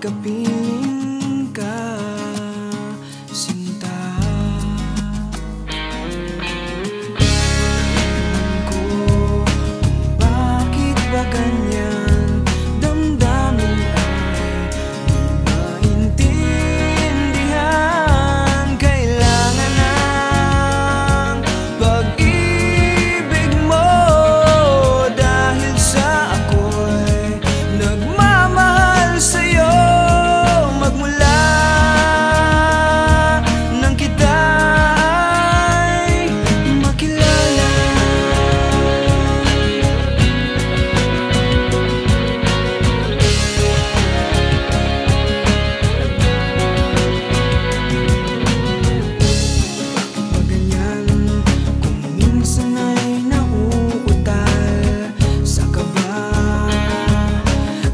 kapiling ka, sinta. Ewan ko kung bakit ba ganyan, damdamin ay di maintindihan. Kailangan ng pag-ibig mo, dahil sa ako'y nagmamahal sa'yo. Magmula nang kita ay makilala. Pag ganyan, kung minsan ay nauutal sa kaba,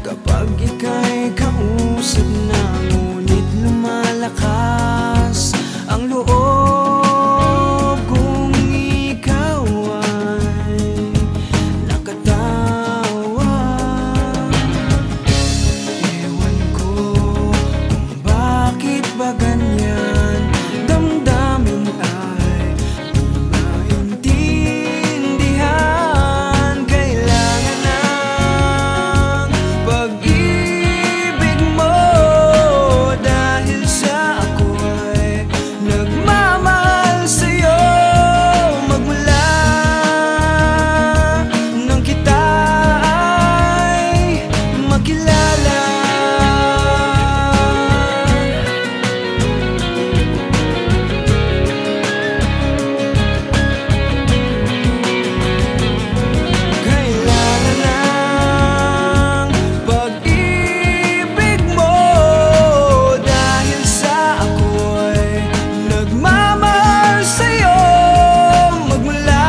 kapag ika'y kausap na, ngunit lumalakas ang loob kung ikaw ay nakatawa. Ewan ko kung bakit ba ganyan, damdamin ay di maintindihan. Kailangan ng pag-ibig mo, dahil sa ako'y nagmamahal sa'yo. Magmula nang kita ay makilala. Kailangan ng pag-ibig mo, dahil sa ako'y nagmamahal sa'yo. Magmula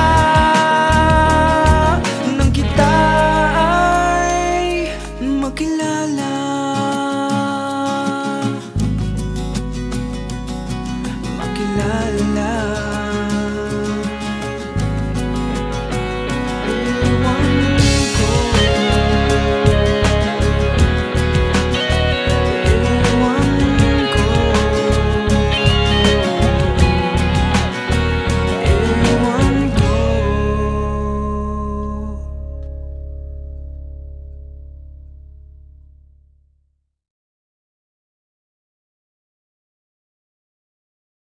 nang kita ay makilala. Makilala.